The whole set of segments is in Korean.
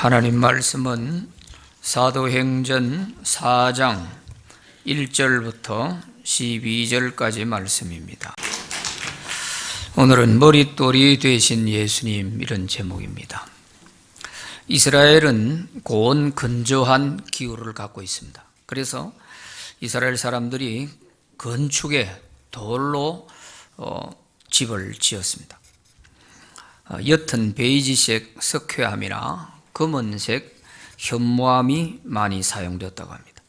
하나님 말씀은 사도행전 4장 1절부터 12절까지 말씀입니다. 오늘은 머릿돌이 되신 예수님, 이런 제목입니다. 이스라엘은 고온 건조한 기후를 갖고 있습니다. 그래서 이스라엘 사람들이 건축에 돌로 집을 지었습니다. 옅은 베이지색 석회암이나 검은색 현무암이 많이 사용되었다고 합니다.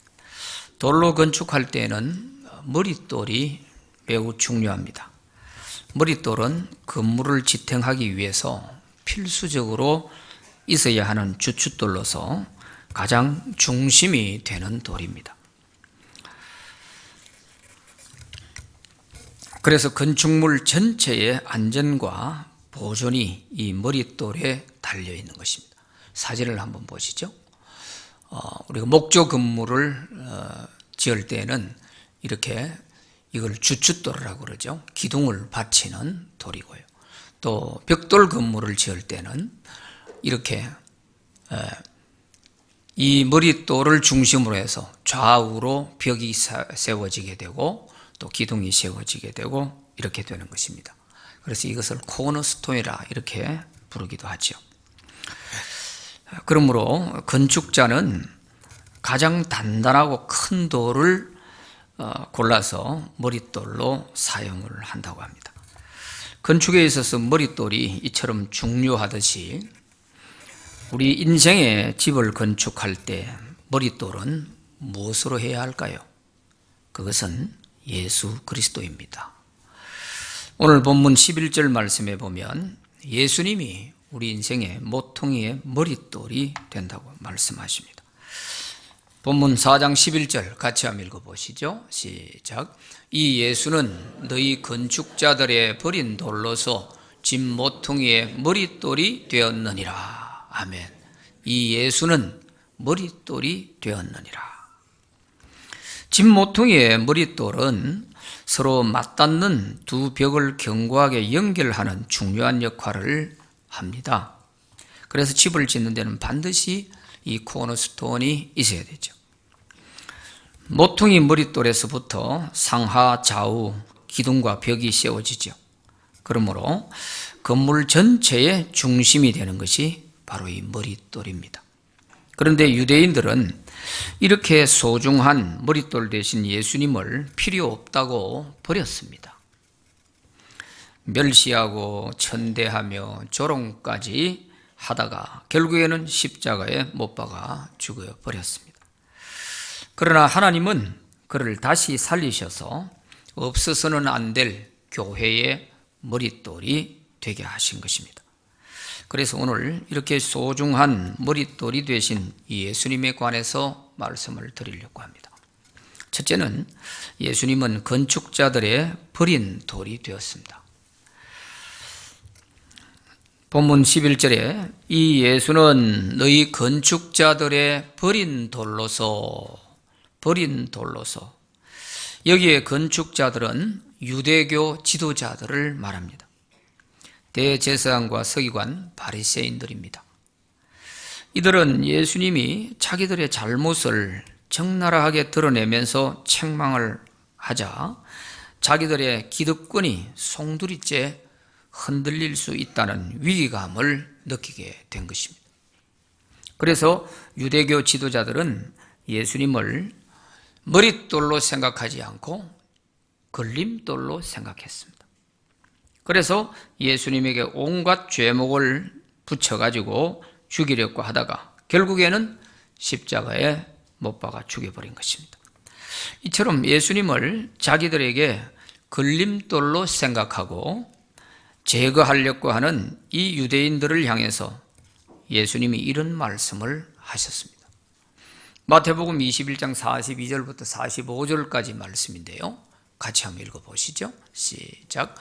돌로 건축할 때는 머릿돌이 매우 중요합니다. 머릿돌은 건물을 지탱하기 위해서 필수적으로 있어야 하는 주춧돌로서 가장 중심이 되는 돌입니다. 그래서 건축물 전체의 안전과 보존이 이 머릿돌에 달려 있는 것입니다. 사진을 한번 보시죠. 우리가 목조 건물을 지을 때는 이렇게 이걸 주춧돌이라고 그러죠. 기둥을 받치는 돌이고요. 또 벽돌 건물을 지을 때는 이렇게 이 머릿돌을 중심으로 해서 좌우로 벽이 세워지게 되고 또 기둥이 세워지게 되고 이렇게 되는 것입니다. 그래서 이것을 코너스톤이라 이렇게 부르기도 하죠. 그러므로 건축자는 가장 단단하고 큰 돌을 골라서 머릿돌로 사용을 한다고 합니다. 건축에 있어서 머릿돌이 이처럼 중요하듯이 우리 인생의 집을 건축할 때 머릿돌은 무엇으로 해야 할까요? 그것은 예수 그리스도입니다. 오늘 본문 11절 말씀에 보면 예수님이 우리 인생의 모퉁이의 머릿돌이 된다고 말씀하십니다. 본문 4장 11절 같이 한번 읽어보시죠. 시작. 이 예수는 너희 건축자들의 버린 돌로서 집 모퉁이의 머릿돌이 되었느니라. 아멘. 이 예수는 머릿돌이 되었느니라. 집 모퉁이의 머릿돌은 서로 맞닿는 두 벽을 견고하게 연결하는 중요한 역할을 합니다. 그래서 집을 짓는 데는 반드시 이 코너스톤이 있어야 되죠. 모퉁이 머릿돌에서부터 상하 좌우 기둥과 벽이 세워지죠. 그러므로 건물 전체의 중심이 되는 것이 바로 이 머릿돌입니다. 그런데 유대인들은 이렇게 소중한 머릿돌 대신 예수님을 필요 없다고 버렸습니다. 멸시하고 천대하며 조롱까지 하다가 결국에는 십자가에 못 박아 죽어버렸습니다. 그러나 하나님은 그를 다시 살리셔서 없어서는 안 될 교회의 머릿돌이 되게 하신 것입니다. 그래서 오늘 이렇게 소중한 머릿돌이 되신 이 예수님에 관해서 말씀을 드리려고 합니다. 첫째는 예수님은 건축자들의 버린 돌이 되었습니다. 본문 11절에 이 예수는 너희 건축자들의 버린 돌로서 여기에 건축자들은 유대교 지도자들을 말합니다. 대제사장과 서기관, 바리새인들입니다. 이들은 예수님이 자기들의 잘못을 적나라하게 드러내면서 책망을 하자 자기들의 기득권이 송두리째 흔들릴 수 있다는 위기감을 느끼게 된 것입니다. 그래서 유대교 지도자들은 예수님을 머릿돌로 생각하지 않고 걸림돌로 생각했습니다. 그래서 예수님에게 온갖 죄목을 붙여가지고 죽이려고 하다가 결국에는 십자가에 못 박아 죽여버린 것입니다. 이처럼 예수님을 자기들에게 걸림돌로 생각하고 제거하려고 하는 이 유대인들을 향해서 예수님이 이런 말씀을 하셨습니다. 마태복음 21장 42절부터 45절까지 말씀인데요. 같이 한번 읽어보시죠. 시작.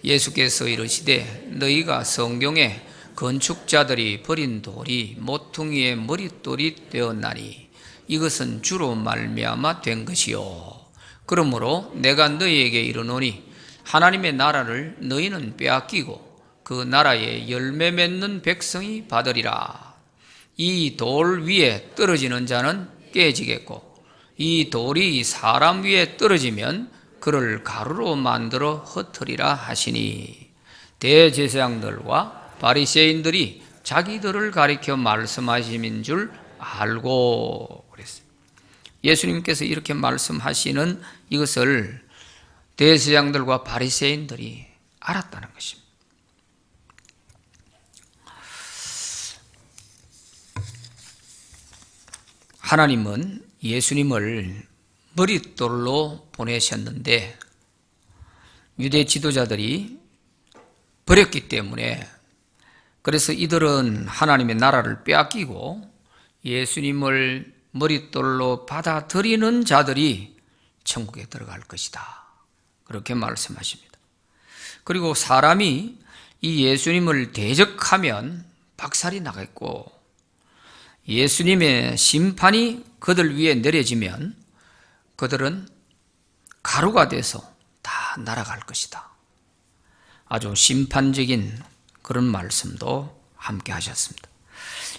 예수께서 이르시되 너희가 성경에 건축자들이 버린 돌이 모퉁이의 머릿돌이 되었나니 이것은 주로 말미암아 된 것이요. 그러므로 내가 너희에게 이르노니 하나님의 나라를 너희는 빼앗기고 그 나라에 열매 맺는 백성이 받으리라. 이 돌 위에 떨어지는 자는 깨지겠고 이 돌이 사람 위에 떨어지면 그를 가루로 만들어 흩으리라 하시니 대제사장들과 바리새인들이 자기들을 가리켜 말씀하심인 줄 알고 그랬어요. 예수님께서 이렇게 말씀하시는 이것을 대제사장들과 바리새인들이 알았다는 것입니다. 하나님은 예수님을 머릿돌로 보내셨는데 유대 지도자들이 버렸기 때문에, 그래서 이들은 하나님의 나라를 빼앗기고 예수님을 머릿돌로 받아들이는 자들이 천국에 들어갈 것이다, 그렇게 말씀하십니다. 그리고 사람이 이 예수님을 대적하면 박살이 나겠고 예수님의 심판이 그들 위에 내려지면 그들은 가루가 돼서 다 날아갈 것이다. 아주 심판적인 그런 말씀도 함께 하셨습니다.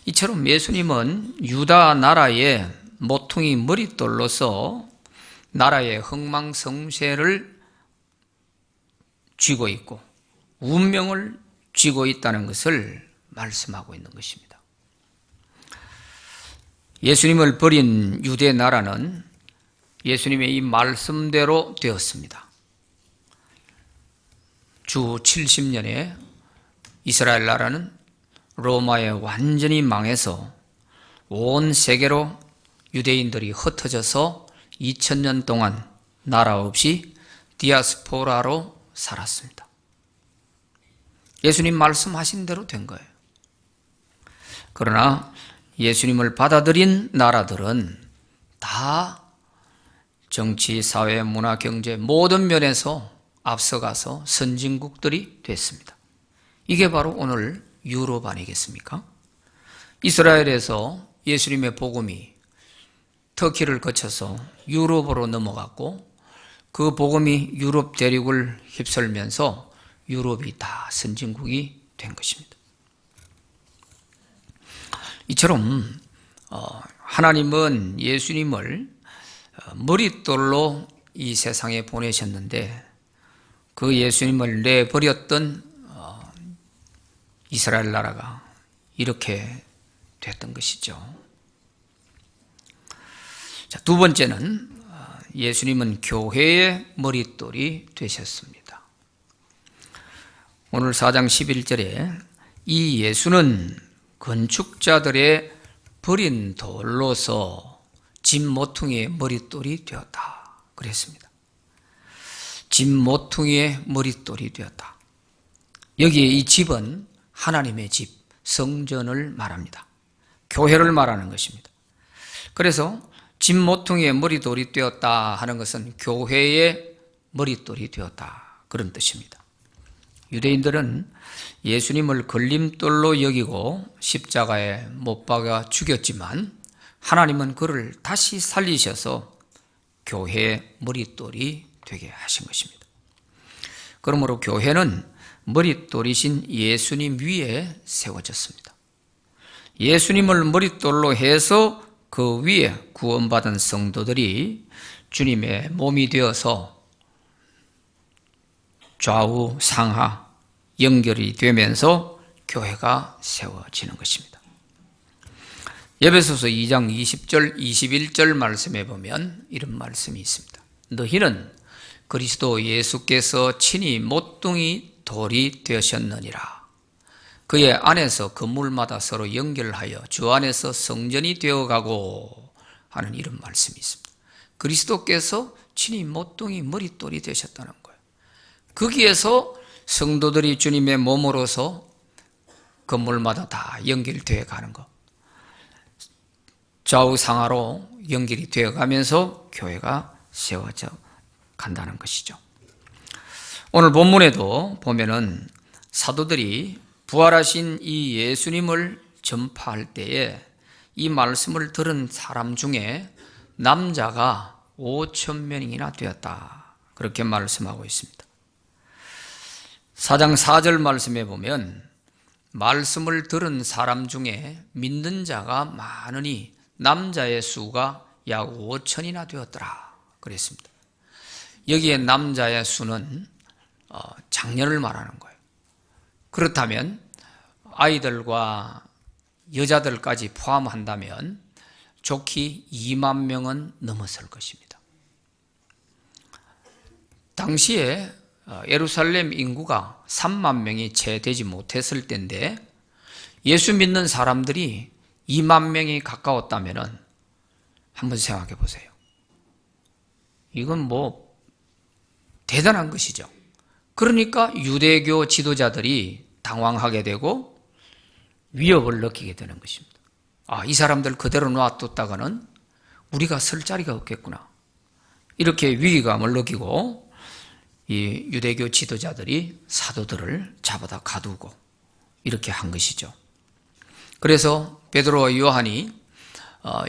이처럼 예수님은 유다 나라의 모퉁이 머릿돌로서 나라의 흥망성쇠를 쥐고 있고 운명을 쥐고 있다는 것을 말씀하고 있는 것입니다. 예수님을 버린 유대 나라는 예수님의 이 말씀대로 되었습니다. 주 70년에 이스라엘 나라는 로마에 완전히 망해서 온 세계로 유대인들이 흩어져서 2000년 동안 나라 없이 디아스포라로 살았습니다. 예수님 말씀하신 대로 된 거예요. 그러나 예수님을 받아들인 나라들은 다 정치, 사회, 문화, 경제 모든 면에서 앞서가서 선진국들이 됐습니다. 이게 바로 오늘 유럽 아니겠습니까? 이스라엘에서 예수님의 복음이 터키를 거쳐서 유럽으로 넘어갔고 그 복음이 유럽 대륙을 휩쓸면서 유럽이 다 선진국이 된 것입니다. 이처럼 하나님은 예수님을 머릿돌로 이 세상에 보내셨는데 그 예수님을 내버렸던 이스라엘 나라가 이렇게 됐던 것이죠. 자, 두 번째는 예수님은 교회의 머릿돌이 되셨습니다. 오늘 4장 11절에 이 예수는 건축자들의 버린 돌로서 집 모퉁이의 머릿돌이 되었다 그랬습니다. 집 모퉁이의 머릿돌이 되었다. 여기에 이 집은 하나님의 집, 성전을 말합니다. 교회를 말하는 것입니다. 그래서 집 모퉁이의 머릿돌이 되었다 하는 것은 교회의 머릿돌이 되었다 그런 뜻입니다. 유대인들은 예수님을 걸림돌로 여기고 십자가에 못 박아 죽였지만 하나님은 그를 다시 살리셔서 교회의 머릿돌이 되게 하신 것입니다. 그러므로 교회는 머릿돌이신 예수님 위에 세워졌습니다. 예수님을 머릿돌로 해서 그 위에 구원받은 성도들이 주님의 몸이 되어서 좌우 상하 연결이 되면서 교회가 세워지는 것입니다. 에베소서 2장 20절 21절 말씀에 보면 이런 말씀이 있습니다. 너희는 그리스도 예수께서 친히 모퉁이 돌이 되셨느니라. 그의 안에서 건물마다 서로 연결하여 주 안에서 성전이 되어가고 하는 이런 말씀이 있습니다. 그리스도께서 친히 모퉁이 머릿돌이 되셨다는 거예요. 거기에서 성도들이 주님의 몸으로서 건물마다 다 연결되어 가는 것, 좌우상하로 연결이 되어 가면서 교회가 세워져 간다는 것이죠. 오늘 본문에도 보면은 사도들이 부활하신 이 예수님을 전파할 때에 이 말씀을 들은 사람 중에 남자가 5,000명이나 되었다 그렇게 말씀하고 있습니다. 4장 4절 말씀에 보면 말씀을 들은 사람 중에 믿는 자가 많으니 남자의 수가 약 5천이나 되었더라 그랬습니다. 여기에 남자의 수는 장년을 말하는 거예요. 그렇다면 아이들과 여자들까지 포함한다면 좋게 2만 명은 넘었을 것입니다. 당시에 예루살렘 인구가 3만 명이 채 되지 못했을 때인데 예수 믿는 사람들이 2만 명이 가까웠다면 한번 생각해 보세요. 이건 대단한 것이죠. 그러니까 유대교 지도자들이 당황하게 되고 위협을 느끼게 되는 것입니다. 이 사람들 그대로 놔뒀다가는 우리가 설 자리가 없겠구나. 이렇게 위기감을 느끼고 이 유대교 지도자들이 사도들을 잡아다 가두고 이렇게 한 것이죠. 그래서 베드로와 요한이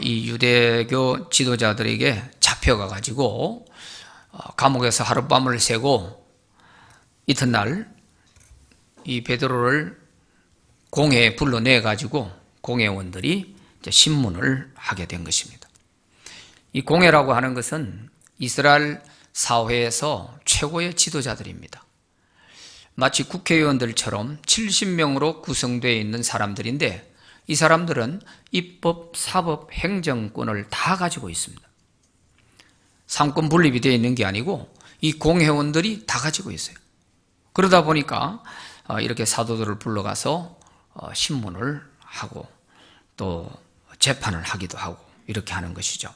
이 유대교 지도자들에게 잡혀가 가지고 감옥에서 하룻밤을 새고 이튿날 이 베드로를 공회에 불러내 가지고 공회원들이 신문을 하게 된 것입니다. 이 공회라고 하는 것은 이스라엘 사회에서 최고의 지도자들입니다. 마치 국회의원들처럼 70명으로 구성되어 있는 사람들인데 이 사람들은 입법, 사법, 행정권을 다 가지고 있습니다. 삼권 분립이 되어 있는 게 아니고 이 공회원들이 다 가지고 있어요. 그러다 보니까 이렇게 사도들을 불러가서 신문을 하고 또 재판을 하기도 하고 이렇게 하는 것이죠.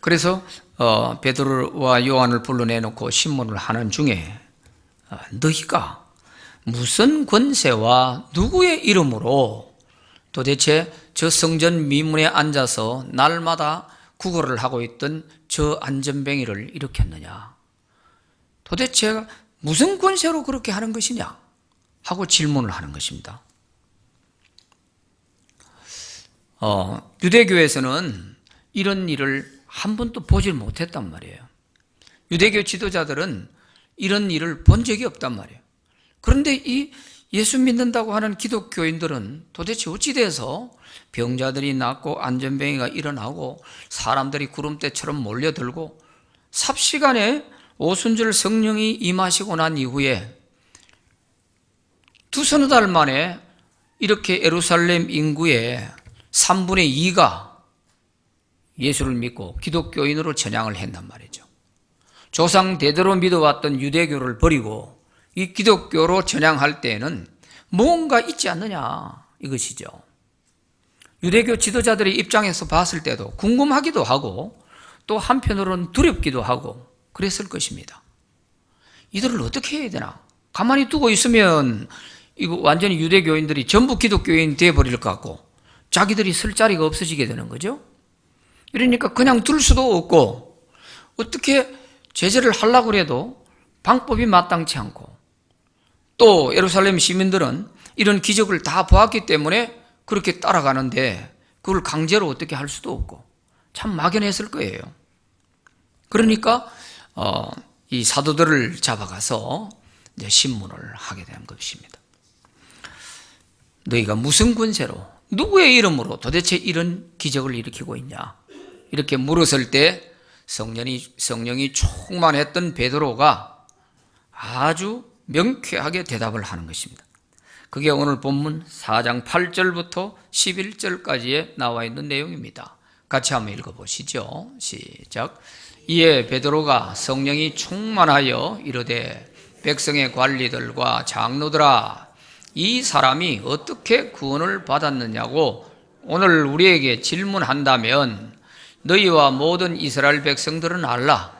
그래서 베드로와 요한을 불러내놓고 신문을 하는 중에 너희가 무슨 권세와 누구의 이름으로 도대체 저 성전 미문에 앉아서 날마다 구걸을 하고 있던 저 안전뱅이를 일으켰느냐? 도대체 무슨 권세로 그렇게 하는 것이냐? 하고 질문을 하는 것입니다. 유대교에서는 이런 일을 한 번도 보질 못했단 말이에요. 유대교 지도자들은 이런 일을 본 적이 없단 말이에요. 그런데 이 예수 믿는다고 하는 기독교인들은 도대체 어찌 돼서 병자들이 낫고 안전뱅이가 일어나고 사람들이 구름대처럼 몰려들고 삽시간에 오순절 성령이 임하시고 난 이후에 두서너 달 만에 이렇게 예루살렘 인구의 3분의 2가 예수를 믿고 기독교인으로 전향을 했단 말이죠. 조상 대대로 믿어왔던 유대교를 버리고 이 기독교로 전향할 때에는 뭔가 있지 않느냐 이것이죠. 유대교 지도자들의 입장에서 봤을 때도 궁금하기도 하고 또 한편으로는 두렵기도 하고 그랬을 것입니다. 이들을 어떻게 해야 되나? 가만히 두고 있으면 이거 완전히 유대교인들이 전부 기독교인 되어버릴 것 같고 자기들이 설 자리가 없어지게 되는 거죠. 이러니까 그냥 둘 수도 없고 어떻게 제재를 하려고 해도 방법이 마땅치 않고 또 예루살렘 시민들은 이런 기적을 다 보았기 때문에 그렇게 따라가는데 그걸 강제로 어떻게 할 수도 없고 참 막연했을 거예요. 그러니까 이 사도들을 잡아가서 이제 신문을 하게 된 것입니다. 너희가 무슨 권세로 누구의 이름으로 도대체 이런 기적을 일으키고 있냐 이렇게 물었을 때 성령이 충만했던 베드로가 아주 명쾌하게 대답을 하는 것입니다. 그게 오늘 본문 4장 8절부터 11절까지에 나와 있는 내용입니다. 같이 한번 읽어보시죠. 시작. 이에 베드로가 성령이 충만하여 이르되 백성의 관리들과 장로들아 이 사람이 어떻게 구원을 받았느냐고 오늘 우리에게 질문한다면 너희와 모든 이스라엘 백성들은 알라.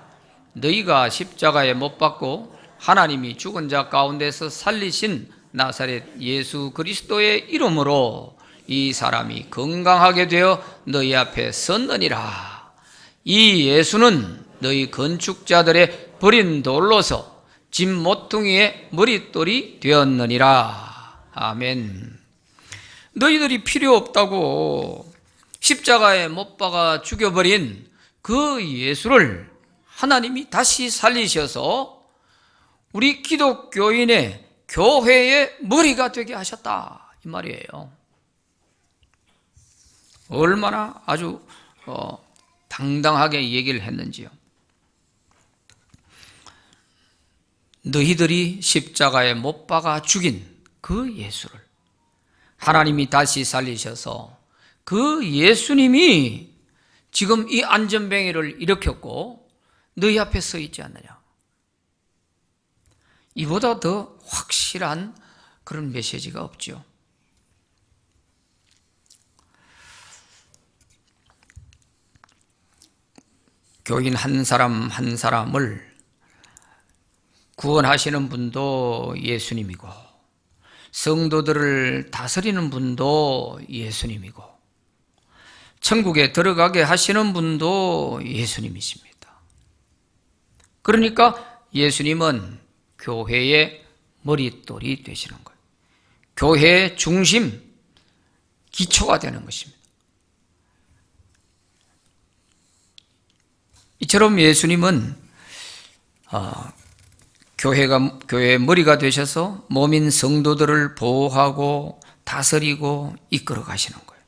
너희가 십자가에 못 박고 하나님이 죽은 자 가운데서 살리신 나사렛 예수 그리스도의 이름으로 이 사람이 건강하게 되어 너희 앞에 섰느니라. 이 예수는 너희 건축자들의 버린 돌로서 집 모퉁이의 머릿돌이 되었느니라. 아멘. 너희들이 필요 없다고 십자가에 못 박아 죽여버린 그 예수를 하나님이 다시 살리셔서 우리 기독교인의 교회의 머리가 되게 하셨다 이 말이에요. 얼마나 아주 당당하게 얘기를 했는지요. 너희들이 십자가에 못 박아 죽인 그 예수를 하나님이 다시 살리셔서 그 예수님이 지금 이 안전뱅이를 일으켰고 너희 앞에 서 있지 않느냐. 이보다 더 확실한 그런 메시지가 없죠. 교인 한 사람 한 사람을 구원하시는 분도 예수님이고 성도들을 다스리는 분도 예수님이고 천국에 들어가게 하시는 분도 예수님이십니다. 그러니까 예수님은 교회의 머릿돌이 되시는 거예요. 교회의 중심, 기초가 되는 것입니다. 이처럼 예수님은 교회의 머리가 되셔서 몸인 성도들을 보호하고 다스리고 이끌어 가시는 거예요.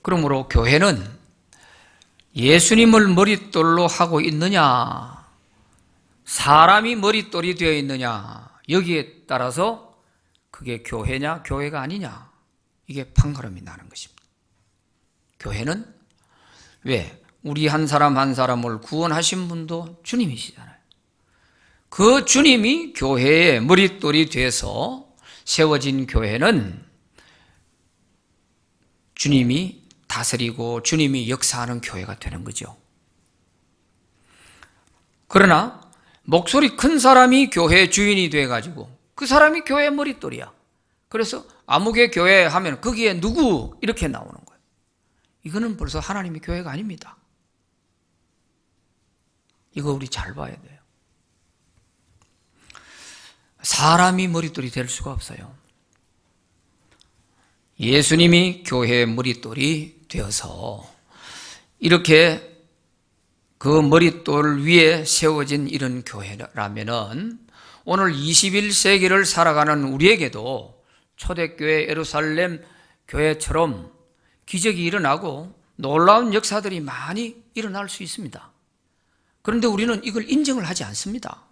그러므로 교회는 예수님을 머릿돌로 하고 있느냐, 사람이 머릿돌이 되어 있느냐, 여기에 따라서 그게 교회냐, 교회가 아니냐, 이게 판가름이 나는 것입니다. 교회는 왜? 우리 한 사람 한 사람을 구원하신 분도 주님이시잖아요. 그 주님이 교회의 머릿돌이 돼서 세워진 교회는 주님이 다스리고 주님이 역사하는 교회가 되는 거죠. 그러나 목소리 큰 사람이 교회의 주인이 돼가지고 그 사람이 교회의 머릿돌이야. 그래서 아무개 교회 하면 거기에 누구 이렇게 나오는 거예요. 이거는 벌써 하나님의 교회가 아닙니다. 이거 우리 잘 봐야 돼요. 사람이 머릿돌이 될 수가 없어요. 예수님이 교회의 머릿돌이 되어서 이렇게 그 머릿돌 위에 세워진 이런 교회라면은 오늘 21세기를 살아가는 우리에게도 초대교회 예루살렘 교회처럼 기적이 일어나고 놀라운 역사들이 많이 일어날 수 있습니다. 그런데 우리는 이걸 인정을 하지 않습니다.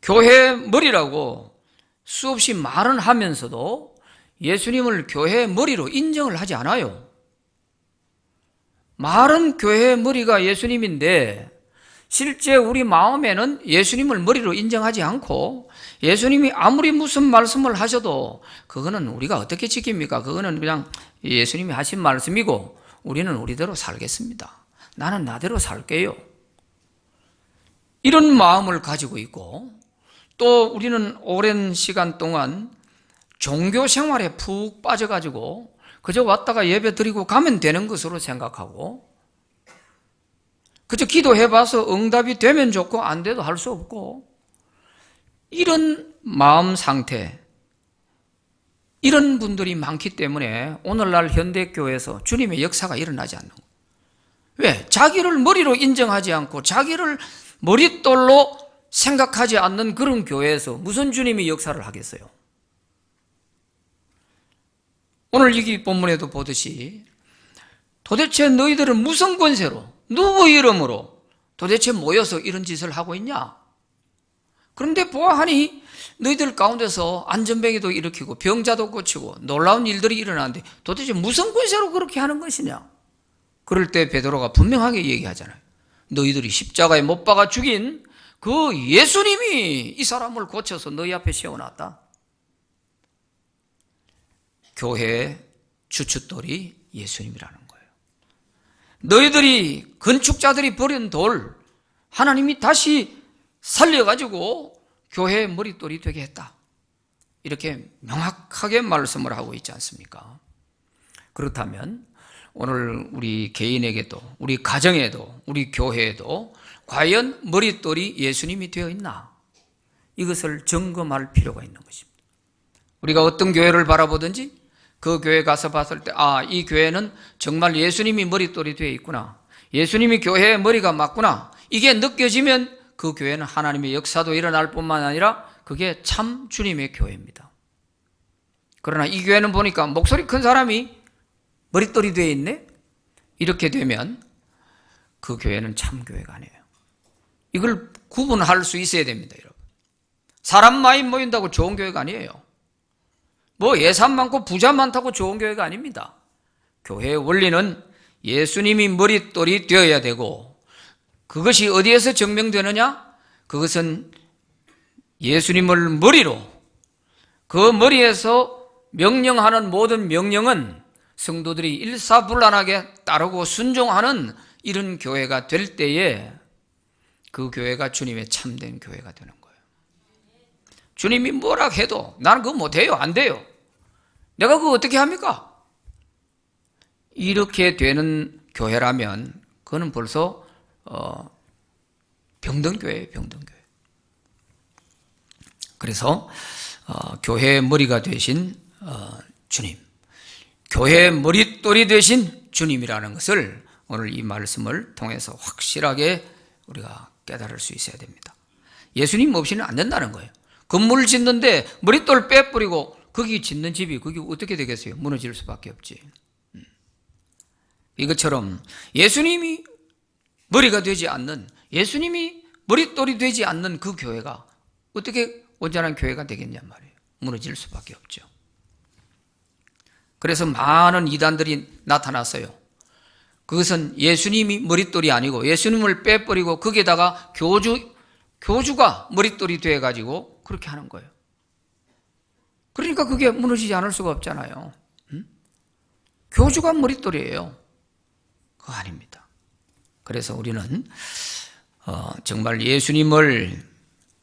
교회의 머리라고 수없이 말은 하면서도 예수님을 교회의 머리로 인정을 하지 않아요. 말은 교회의 머리가 예수님인데 실제 우리 마음에는 예수님을 머리로 인정하지 않고 예수님이 아무리 무슨 말씀을 하셔도 그거는 우리가 어떻게 지킵니까? 그거는 그냥 예수님이 하신 말씀이고 우리는 우리대로 살겠습니다. 나는 나대로 살게요. 이런 마음을 가지고 있고 또 우리는 오랜 시간 동안 종교 생활에 푹 빠져가지고 그저 왔다가 예배 드리고 가면 되는 것으로 생각하고 그저 기도해봐서 응답이 되면 좋고 안 돼도 할 수 없고 이런 마음 상태, 이런 분들이 많기 때문에 오늘날 현대교회에서 주님의 역사가 일어나지 않는 거예요. 왜? 자기를 머리로 인정하지 않고 자기를 머릿돌로 생각하지 않는 그런 교회에서 무슨 주님이 역사를 하겠어요? 오늘 여기 본문에도 보듯이 도대체 너희들은 무슨 권세로 누구 이름으로 도대체 모여서 이런 짓을 하고 있냐? 그런데 보아하니 너희들 가운데서 안전뱅이도 일으키고 병자도 고치고 놀라운 일들이 일어나는데 도대체 무슨 권세로 그렇게 하는 것이냐? 그럴 때 베드로가 분명하게 얘기하잖아요. 너희들이 십자가에 못 박아 죽인 그 예수님이 이 사람을 고쳐서 너희 앞에 세워놨다. 교회의 주춧돌이 예수님이라는 거예요. 너희들이 건축자들이 버린 돌 하나님이 다시 살려가지고 교회의 머릿돌이 되게 했다. 이렇게 명확하게 말씀을 하고 있지 않습니까? 그렇다면 오늘 우리 개인에게도 우리 가정에도 우리 교회에도 과연 머릿돌이 예수님이 되어 있나? 이것을 점검할 필요가 있는 것입니다. 우리가 어떤 교회를 바라보든지 그 교회 가서 봤을 때 이 교회는 정말 예수님이 머릿돌이 되어 있구나. 예수님이 교회의 머리가 맞구나. 이게 느껴지면 그 교회는 하나님의 역사도 일어날 뿐만 아니라 그게 참 주님의 교회입니다. 그러나 이 교회는 보니까 목소리 큰 사람이 머릿돌이 되어 있네? 이렇게 되면 그 교회는 참 교회가 아니에요. 이걸 구분할 수 있어야 됩니다, 여러분. 사람 많이 모인다고 좋은 교회가 아니에요. 뭐 예산 많고 부자 많다고 좋은 교회가 아닙니다. 교회의 원리는 예수님이 머릿돌이 되어야 되고, 그것이 어디에서 증명되느냐? 그것은 예수님을 머리로, 그 머리에서 명령하는 모든 명령은 성도들이 일사불란하게 따르고 순종하는 이런 교회가 될 때에 그 교회가 주님의 참된 교회가 되는 거예요. 주님이 뭐라 해도 나는 그거 못해요. 안 돼요. 내가 그거 어떻게 합니까? 이렇게 되는 교회라면 그거는 벌써 병든교회예요. 병든교회. 그래서 교회의 머리가 되신 주님, 교회의 머릿돌이 되신 주님이라는 것을 오늘 이 말씀을 통해서 확실하게 우리가 깨달을 수 있어야 됩니다. 예수님 없이는 안 된다는 거예요. 건물을 짓는데 머릿돌 빼버리고 거기 짓는 집이 그게 어떻게 되겠어요? 무너질 수밖에 없지. 이것처럼 예수님이 머리가 되지 않는, 예수님이 머릿돌이 되지 않는 그 교회가 어떻게 온전한 교회가 되겠냔 말이에요. 무너질 수밖에 없죠. 그래서 많은 이단들이 나타났어요. 그것은 예수님이 머릿돌이 아니고 예수님을 빼버리고 거기에다가 교주가 머릿돌이 돼가지고 그렇게 하는 거예요. 그러니까 그게 무너지지 않을 수가 없잖아요. 교주가 머릿돌이에요. 그거 아닙니다. 그래서 우리는 정말 예수님을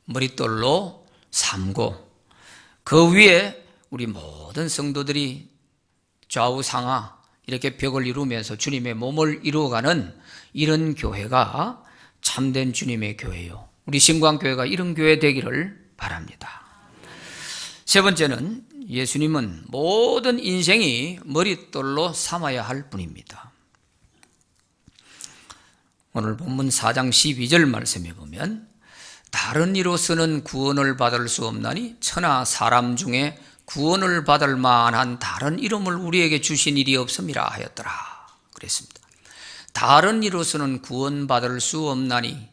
머릿돌로 삼고 그 위에 우리 모든 성도들이 좌우상하 이렇게 벽을 이루면서 주님의 몸을 이루어가는 이런 교회가 참된 주님의 교회요. 우리 신광교회가 이런 교회 되기를 바랍니다. 세 번째는 예수님은 모든 인생이 머릿돌로 삼아야 할 분입니다. 오늘 본문 4장 12절 말씀에 보면 다른 이로서는 구원을 받을 수 없나니 천하 사람 중에 구원을 받을 만한 다른 이름을 우리에게 주신 일이 없음이라 하였더라 그랬습니다. 다른 이로서는 구원받을 수 없나니,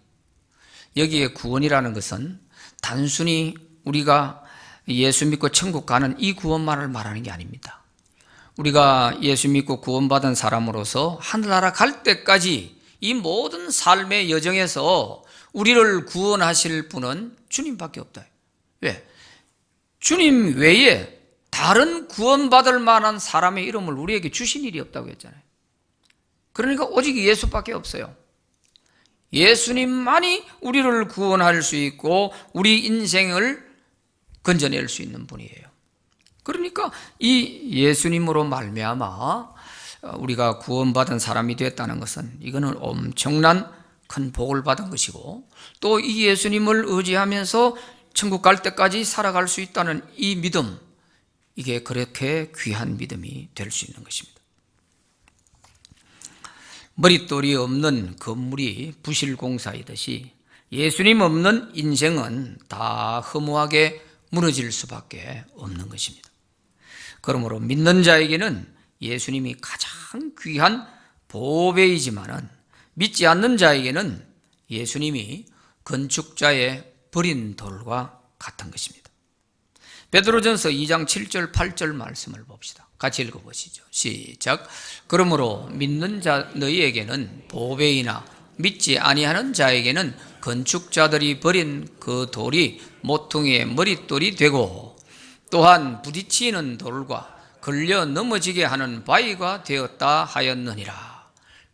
여기에 구원이라는 것은 단순히 우리가 예수 믿고 천국 가는 이 구원만을 말하는 게 아닙니다. 우리가 예수 믿고 구원받은 사람으로서 하늘나라 갈 때까지 이 모든 삶의 여정에서 우리를 구원하실 분은 주님밖에 없다. 왜? 주님 외에 다른 구원받을 만한 사람의 이름을 우리에게 주신 일이 없다고 했잖아요. 그러니까 오직 예수밖에 없어요. 예수님만이 우리를 구원할 수 있고 우리 인생을 건져낼 수 있는 분이에요. 그러니까 이 예수님으로 말미암아 우리가 구원받은 사람이 됐다는 것은 이거는 엄청난 큰 복을 받은 것이고, 또 이 예수님을 의지하면서 천국 갈 때까지 살아갈 수 있다는 이 믿음, 이게 그렇게 귀한 믿음이 될 수 있는 것입니다. 머릿돌이 없는 건물이 부실공사이듯이 예수님 없는 인생은 다 허무하게 무너질 수밖에 없는 것입니다. 그러므로 믿는 자에게는 예수님이 가장 귀한 보배이지만은 믿지 않는 자에게는 예수님이 건축자의 버린 돌과 같은 것입니다. 베드로전서 2장 7절 8절 말씀을 봅시다. 같이 읽어보시죠. 시작. 그러므로 믿는 자 너희에게는 보배이나 믿지 아니하는 자에게는 건축자들이 버린 그 돌이 모퉁이의 머릿돌이 되고 또한 부딪히는 돌과 걸려 넘어지게 하는 바위가 되었다 하였느니라.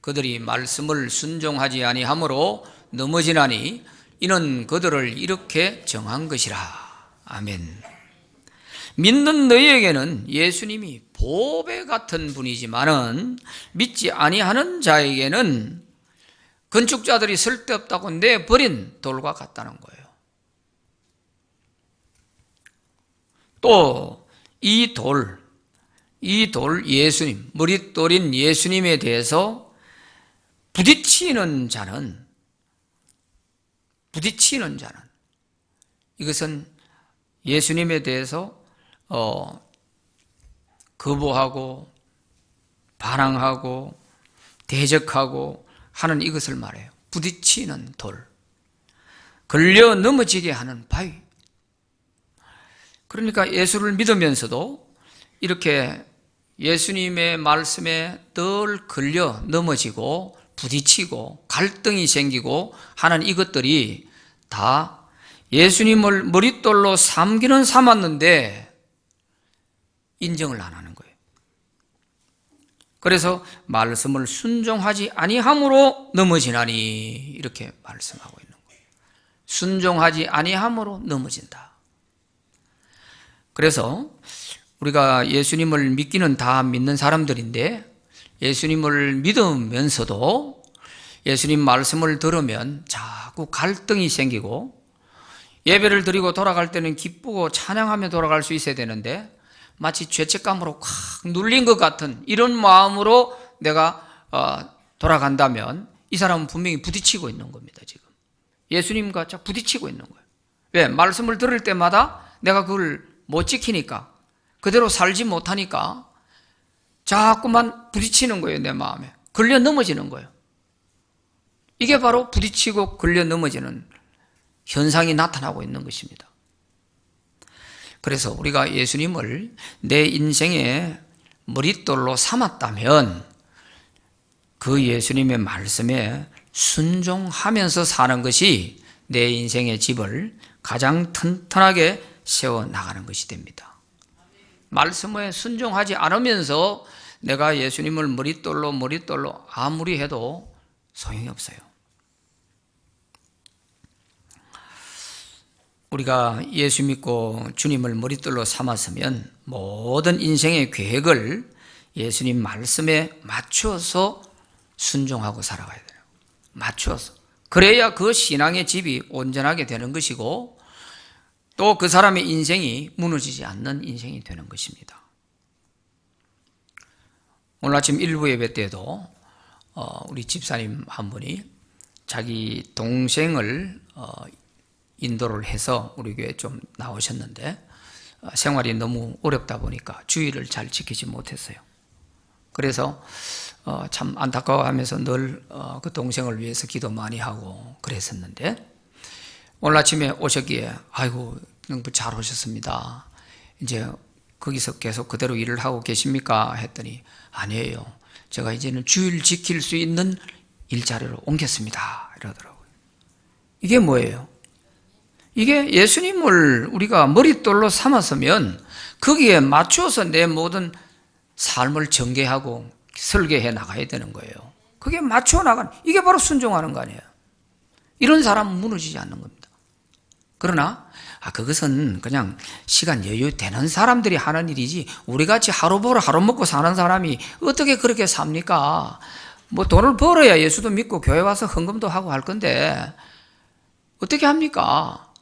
그들이 말씀을 순종하지 아니하므로 넘어지나니 이는 그들을 이렇게 정한 것이라. 아멘. 믿는 너희에게는 예수님이 보배 같은 분이지만은 믿지 아니하는 자에게는 건축자들이 쓸데없다고 내버린 돌과 같다는 거예요. 또 이 돌 예수님, 머릿돌인 예수님에 대해서 부딪히는 자는 부딪히는 자는, 이것은 예수님에 대해서 거부하고 반항하고 대적하고 하는 이것을 말해요. 부딪히는 돌, 걸려 넘어지게 하는 바위. 그러니까 예수를 믿으면서도 이렇게 예수님의 말씀에 늘 걸려 넘어지고 부딪히고 갈등이 생기고 하는 이것들이 다 예수님을 머릿돌로 삼기는 삼았는데 인정을 안 하는 거예요. 그래서 말씀을 순종하지 아니함으로 넘어지나니 이렇게 말씀하고 있는 거예요. 순종하지 아니함으로 넘어진다. 그래서 우리가 예수님을 믿기는 다 믿는 사람들인데 예수님을 믿으면서도 예수님 말씀을 들으면 자꾸 갈등이 생기고 예배를 드리고 돌아갈 때는 기쁘고 찬양하며 돌아갈 수 있어야 되는데 마치 죄책감으로 콱 눌린 것 같은 이런 마음으로 내가 돌아간다면 이 사람은 분명히 부딪히고 있는 겁니다. 지금 예수님과 부딪히고 있는 거예요. 왜? 말씀을 들을 때마다 내가 그걸 못 지키니까, 그대로 살지 못하니까 자꾸만 부딪히는 거예요. 내 마음에 걸려 넘어지는 거예요. 이게 바로 부딪히고 걸려 넘어지는 현상이 나타나고 있는 것입니다. 그래서 우리가 예수님을 내 인생의 머릿돌로 삼았다면 그 예수님의 말씀에 순종하면서 사는 것이 내 인생의 집을 가장 튼튼하게 세워나가는 것이 됩니다. 말씀에 순종하지 않으면서 내가 예수님을 머릿돌로 아무리 해도 소용이 없어요. 우리가 예수 믿고 주님을 머릿돌로 삼았으면 모든 인생의 계획을 예수님 말씀에 맞추어서 순종하고 살아가야 돼요. 맞추어서. 그래야 그 신앙의 집이 온전하게 되는 것이고 또 그 사람의 인생이 무너지지 않는 인생이 되는 것입니다. 오늘 아침 일부 예배 때도 우리 집사님 한 분이 자기 동생을 인도를 해서 우리 교회에 좀 나오셨는데 생활이 너무 어렵다 보니까 주의를 잘 지키지 못했어요. 그래서 참 안타까워하면서 늘 그 동생을 위해서 기도 많이 하고 그랬었는데 오늘 아침에 오셨기에 아이고 너무 잘 오셨습니다. 이제 거기서 계속 그대로 일을 하고 계십니까? 했더니 아니에요. 제가 이제는 주의를 지킬 수 있는 일자리로 옮겼습니다. 이러더라고요. 이게 뭐예요? 이게 예수님을 우리가 머릿돌로 삼았으면 거기에 맞추어서 내 모든 삶을 전개하고 설계해 나가야 되는 거예요. 그게 맞춰 나가는, 이게 바로 순종하는 거 아니에요. 이런 사람은 무너지지 않는 겁니다. 그러나 그것은 그냥 시간 여유 되는 사람들이 하는 일이지 우리같이 하루 벌어 하루 먹고 사는 사람이 어떻게 그렇게 삽니까? 뭐 돈을 벌어야 예수도 믿고 교회 와서 헌금도 하고 할 건데 어떻게 합니까?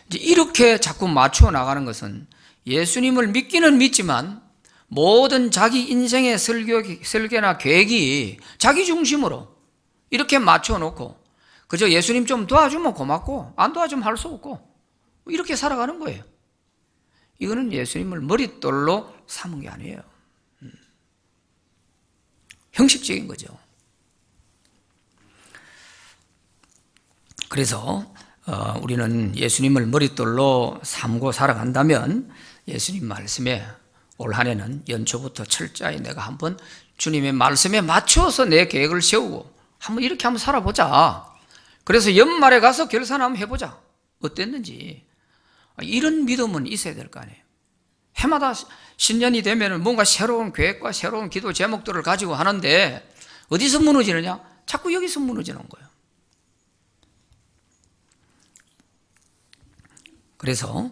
이제 이렇게 자꾸 맞추어 나가는 것은 예수님을 믿기는 믿지만 모든 자기 인생의 설계나 계획이 자기 중심으로 이렇게 맞춰 놓고 그저 예수님 좀 도와주면 고맙고 안 도와주면 할 수 없고 이렇게 살아가는 거예요. 이거는 예수님을 머릿돌로 삼은 게 아니에요. 형식적인 거죠. 그래서 우리는 예수님을 머릿돌로 삼고 살아간다면 예수님 말씀에 올 한 해는 연초부터 철저히 내가 한번 주님의 말씀에 맞춰서 내 계획을 세우고 한번 이렇게 한번 살아보자. 그래서 연말에 가서 결산 한번 해보자. 어땠는지. 이런 믿음은 있어야 될 거 아니에요. 해마다 신년이 되면 뭔가 새로운 계획과 새로운 기도 제목들을 가지고 하는데 어디서 무너지느냐? 자꾸 여기서 무너지는 거예요. 그래서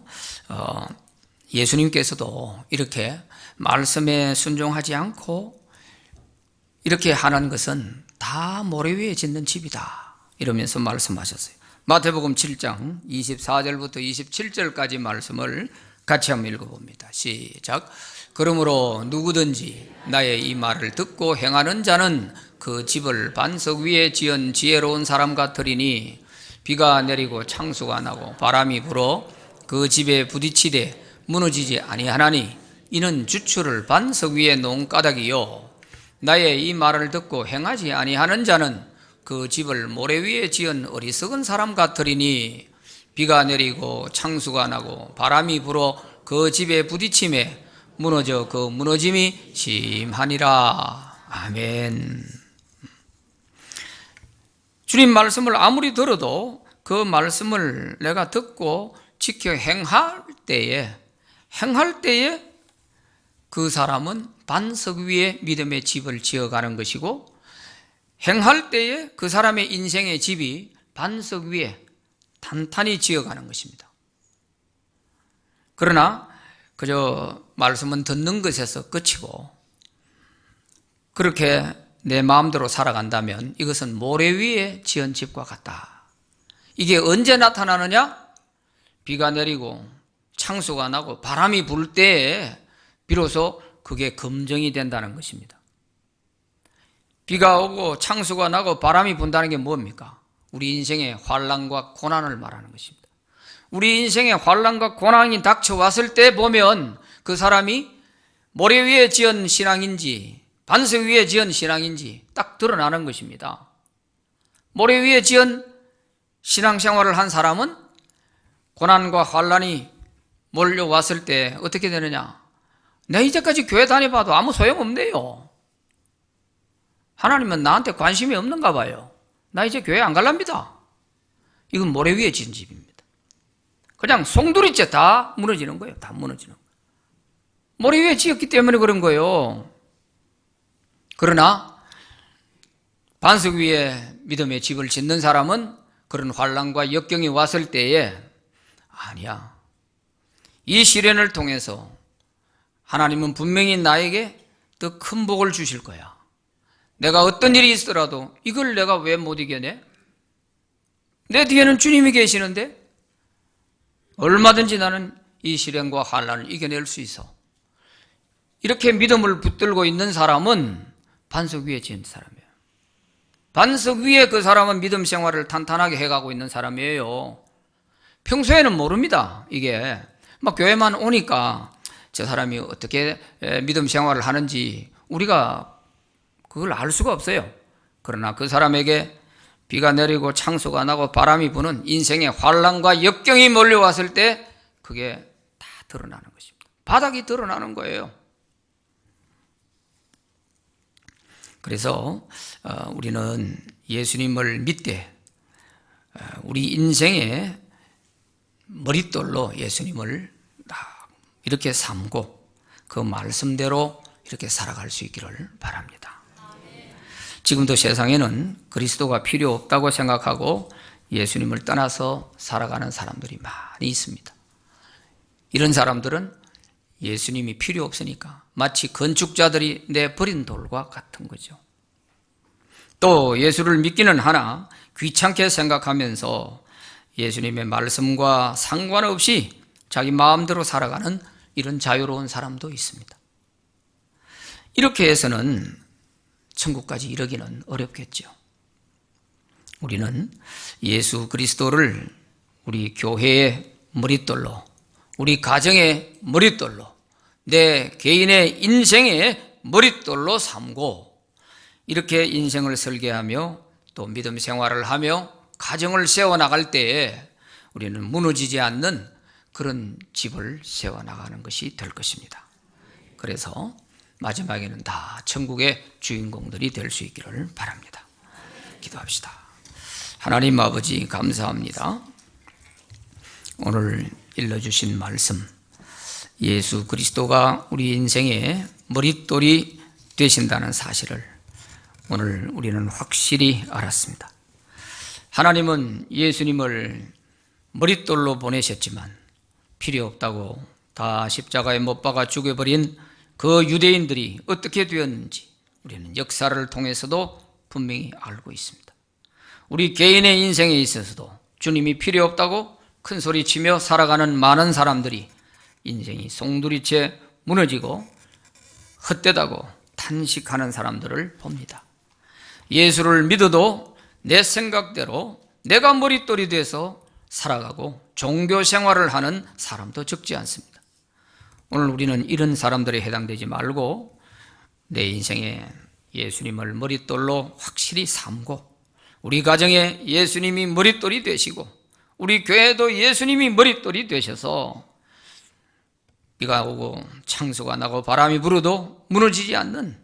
예수님께서도 이렇게 말씀에 순종하지 않고 이렇게 하는 것은 다 모래 위에 짓는 집이다 이러면서 말씀하셨어요. 마태복음 7장 24절부터 27절까지 말씀을 같이 한번 읽어봅니다. 시작. 그러므로 누구든지 나의 이 말을 듣고 행하는 자는 그 집을 반석 위에 지은 지혜로운 사람 같으리니 비가 내리고 창수가 나고 바람이 불어 그 집에 부딪히되 무너지지 아니하나니 이는 주추를 반석 위에 놓은 까닭이요 나의 이 말을 듣고 행하지 아니하는 자는 그 집을 모래 위에 지은 어리석은 사람 같으리니 비가 내리고 창수가 나고 바람이 불어 그 집에 부딪힘에 무너져 그 무너짐이 심하니라. 아멘. 주님 말씀을 아무리 들어도 그 말씀을 내가 듣고 지켜 행할 때에 그 사람은 반석 위에 믿음의 집을 지어가는 것이고, 행할 때에 그 사람의 인생의 집이 반석 위에 탄탄히 지어가는 것입니다. 그러나 그저 말씀은 듣는 것에서 끝이고 그렇게 내 마음대로 살아간다면 이것은 모래 위에 지은 집과 같다. 이게 언제 나타나느냐? 비가 내리고 창수가 나고 바람이 불 때에 비로소 그게 검증이 된다는 것입니다. 비가 오고 창수가 나고 바람이 분다는 게 뭡니까? 우리 인생의 환난과 고난을 말하는 것입니다. 우리 인생의 환난과 고난이 닥쳐왔을 때 보면 그 사람이 모래 위에 지은 신앙인지 반석 위에 지은 신앙인지 딱 드러나는 것입니다. 모래 위에 지은 신앙생활을 한 사람은 고난과 환난이 몰려왔을 때 어떻게 되느냐? 내가 이제까지 교회 다녀봐도 아무 소용없네요. 하나님은 나한테 관심이 없는가 봐요. 나 이제 교회 안 갈랍니다. 이건 모래 위에 지은 집입니다. 그냥 송두리째 다 무너지는 거예요. 다 무너지는 거예요. 모래 위에 지었기 때문에 그런 거예요. 그러나 반석 위에 믿음의 집을 짓는 사람은 그런 환난과 역경이 왔을 때에 아니야, 이 시련을 통해서 하나님은 분명히 나에게 더 큰 복을 주실 거야. 내가 어떤 일이 있더라도 이걸 내가 왜 못 이겨내? 내 뒤에는 주님이 계시는데 얼마든지 나는 이 시련과 환난을 이겨낼 수 있어. 이렇게 믿음을 붙들고 있는 사람은 반석 위에 지은 사람이에요. 반석 위에 그 사람은 믿음 생활을 탄탄하게 해가고 있는 사람이에요. 평소에는 모릅니다. 이게 막 교회만 오니까 저 사람이 어떻게 믿음 생활을 하는지 우리가 그걸 알 수가 없어요. 그러나 그 사람에게 비가 내리고 창수가 나고 바람이 부는 인생의 환난과 역경이 몰려왔을 때 그게 다 드러나는 것입니다. 바닥이 드러나는 거예요. 그래서 우리는 예수님을 믿되 우리 인생의 머릿돌로 예수님을 이렇게 삼고 그 말씀대로 이렇게 살아갈 수 있기를 바랍니다. 지금도 세상에는 그리스도가 필요 없다고 생각하고 예수님을 떠나서 살아가는 사람들이 많이 있습니다. 이런 사람들은 예수님이 필요 없으니까 마치 건축자들이 내버린 돌과 같은 거죠. 또 예수를 믿기는 하나 귀찮게 생각하면서 예수님의 말씀과 상관없이 자기 마음대로 살아가는 이런 자유로운 사람도 있습니다. 이렇게 해서는 천국까지 이르기는 어렵겠죠. 우리는 예수 그리스도를 우리 교회의 머릿돌로, 우리 가정의 머릿돌로, 내 개인의 인생의 머릿돌로 삼고 이렇게 인생을 설계하며 또 믿음 생활을 하며 가정을 세워나갈 때에 우리는 무너지지 않는 그런 집을 세워나가는 것이 될 것입니다. 그래서 마지막에는 다 천국의 주인공들이 될 수 있기를 바랍니다. 기도합시다. 하나님 아버지 감사합니다. 오늘 일러주신 말씀, 예수 그리스도가 우리 인생의 머릿돌이 되신다는 사실을 오늘 우리는 확실히 알았습니다. 하나님은 예수님을 머릿돌로 보내셨지만 필요 없다고 다 십자가에 못 박아 죽여버린 그 유대인들이 어떻게 되었는지 우리는 역사를 통해서도 분명히 알고 있습니다. 우리 개인의 인생에 있어서도 주님이 필요 없다고 큰 소리치며 살아가는 많은 사람들이 인생이 송두리째 무너지고 헛되다고 탄식하는 사람들을 봅니다. 예수를 믿어도 내 생각대로 내가 머릿돌이 돼서 살아가고 종교 생활을 하는 사람도 적지 않습니다. 오늘 우리는 이런 사람들에 해당되지 말고 내 인생에 예수님을 머릿돌로 확실히 삼고 우리 가정에 예수님이 머릿돌이 되시고 우리 교회도 예수님이 머릿돌이 되셔서 비가 오고 창수가 나고 바람이 불어도 무너지지 않는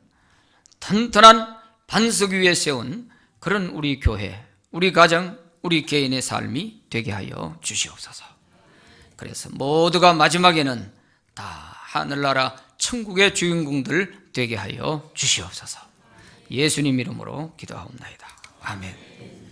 튼튼한 반석 위에 세운 그런 우리 교회, 우리 가정, 우리 개인의 삶이 되게 하여 주시옵소서. 그래서 모두가 마지막에는 다 하늘나라 천국의 주인공들 되게 하여 주시옵소서. 예수님 이름으로 기도하옵나이다. 아멘.